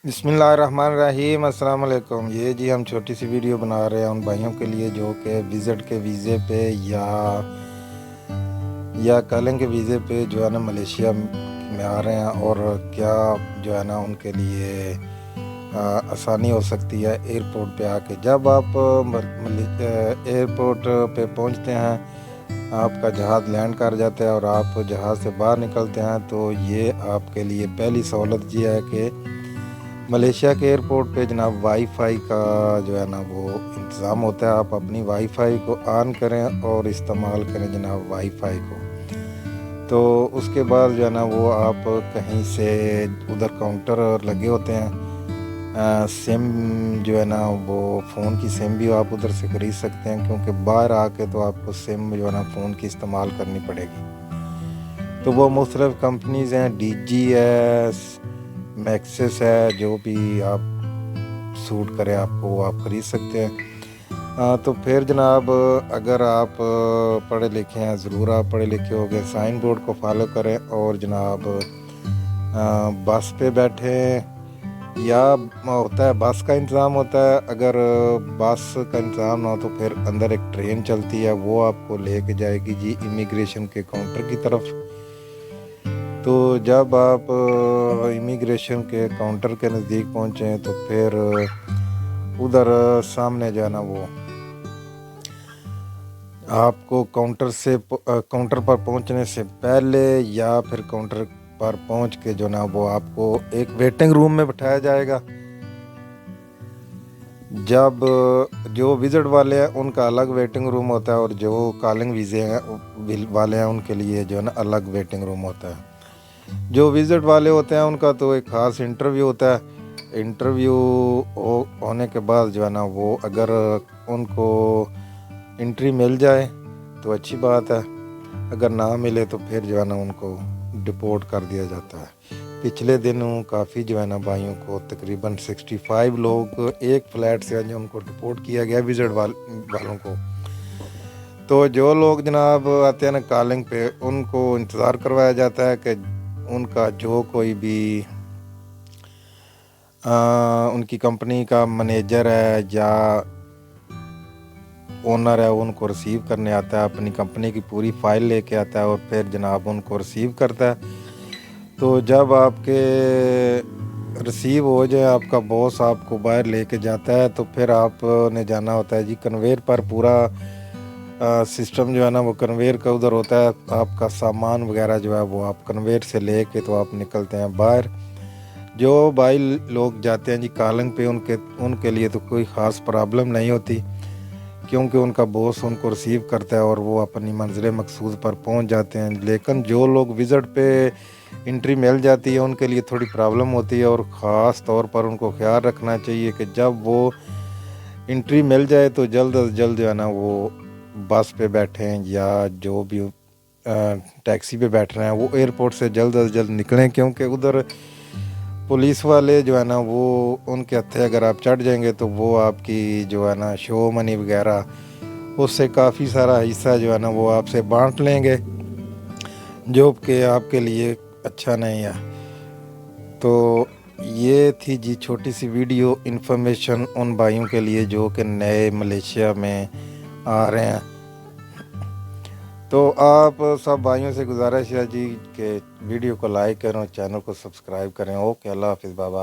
बिस्मिल्लाहिर्रहमानिर्रहीम। अस्सलाम वालेकुम। ये जी हम छोटी सी वीडियो बना रहे हैं उन भाइयों के लिए जो कि विज़िट के वीज़े पे या कॉलिंग के वीज़े पे जो है ना मलेशिया में आ रहे हैं, और क्या जो है ना उनके लिए आसानी हो सकती है एयरपोर्ट पे आके। जब आप एयरपोर्ट पे पहुंचते हैं, आपका जहाज़ लैंड कर जाता है और आप जहाज़ से बाहर निकलते हैं, तो ये आपके लिए पहली सहूलत ये है कि मलेशिया के एयरपोर्ट पे जनाब वाईफाई का जो है ना वो इंतज़ाम होता है। आप अपनी वाईफाई को ऑन करें और इस्तेमाल करें जनाब वाईफाई को। तो उसके बाद जो है ना वो आप कहीं से उधर काउंटर लगे होते हैं, सिम जो है ना वो फ़ोन की सिम भी आप उधर से ख़रीद सकते हैं, क्योंकि बाहर आके तो आपको सिम जो है ना फ़ोन की इस्तेमाल करनी पड़ेगी। तो वो मुख्तलिफ़ कंपनीज़ हैं, DGS, मैक्सिस है, जो भी आप सूट करे आपको वो आप ख़रीद सकते हैं। तो फिर जनाब अगर आप पढ़े लिखे हैं, ज़रूर आप पढ़े लिखे हो गए, साइन बोर्ड को फॉलो करें और जनाब बस पे बैठे, या होता है बस का इंतज़ाम होता है। अगर बस का इंतज़ाम ना हो तो फिर अंदर एक ट्रेन चलती है, वो आपको लेके जाएगी जी इमिग्रेशन के काउंटर की तरफ। तो जब आप इमिग्रेशन के काउंटर के नज़दीक पहुँचे तो फिर उधर सामने जो है ना वो आपको काउंटर पर पहुंचने से पहले या फिर काउंटर पर पहुंच के जो ना वो आपको एक वेटिंग रूम में बिठाया जाएगा। जब जो विज़िट वाले हैं उनका अलग वेटिंग रूम होता है, और जो कॉलिंग वीज़े हैं वाले हैं उनके लिए जो है ना अलग वेटिंग रूम होता है। जो विज़िट वाले होते हैं उनका तो एक ख़ास इंटरव्यू होता है। इंटरव्यू होने के बाद जो है ना वो अगर उनको एंट्री मिल जाए तो अच्छी बात है, अगर ना मिले तो फिर जो है ना उनको डिपोर्ट कर दिया जाता है। पिछले दिनों काफ़ी जो है ना भाइयों को तकरीबन 65 लोग एक फ़्लैट से जो उनको डिपोर्ट किया गया विज़िट वालों को। तो जो लोग जनाब आते हैं ना कॉलिंग पे, उनको इंतज़ार करवाया जाता है कि उनका जो कोई भी उनकी कंपनी का मैनेजर है या ओनर है उनको रिसीव करने आता है, अपनी कंपनी की पूरी फ़ाइल लेके आता है और फिर जनाब उनको रिसीव करता है। तो जब आपके रिसीव हो जाए, आपका बॉस आपको बाहर लेके जाता है, तो फिर आपने जाना होता है जी कन्वेयर पर। पूरा सिस्टम जो है ना वो कन्वेयर का उधर होता है। आपका सामान वगैरह जो है वो आप कन्वेयर से लेके तो आप निकलते हैं बाहर। जो भाई लोग जाते हैं जी कॉलिंग पे, उनके लिए तो कोई ख़ास प्रॉब्लम नहीं होती, क्योंकि उनका बॉस उनको रिसीव करता है और वो अपनी मंजिल मकसूद पर पहुंच जाते हैं। लेकिन जो लोग विज़िट पे एंट्री मिल जाती है उनके लिए थोड़ी प्रॉब्लम होती है, और ख़ास तौर पर उनको ख्याल रखना चाहिए कि जब वो एंट्री मिल जाए तो जल्द अज जल्द जो है ना वो बस पे बैठें या जो भी टैक्सी पे बैठ रहे हैं वो एयरपोर्ट से जल्द अज जल्द निकलें, क्योंकि उधर पुलिस वाले जो है ना वो उनके हत्थे अगर आप चढ़ जाएंगे तो वो आपकी जो है ना शो मनी वगैरह उससे काफ़ी सारा हिस्सा जो है ना वो आपसे बांट लेंगे, जो कि आपके लिए अच्छा नहीं है। तो ये थी जी छोटी सी वीडियो इन्फॉर्मेशन उन भाइयों के लिए जो कि नए मलेशिया में आ रहे हैं। तो आप सब भाइयों से गुजारिश है जी कि वीडियो को लाइक करें, चैनल को सब्सक्राइब करें। ओके, अल्लाह हाफिज़, बाबा।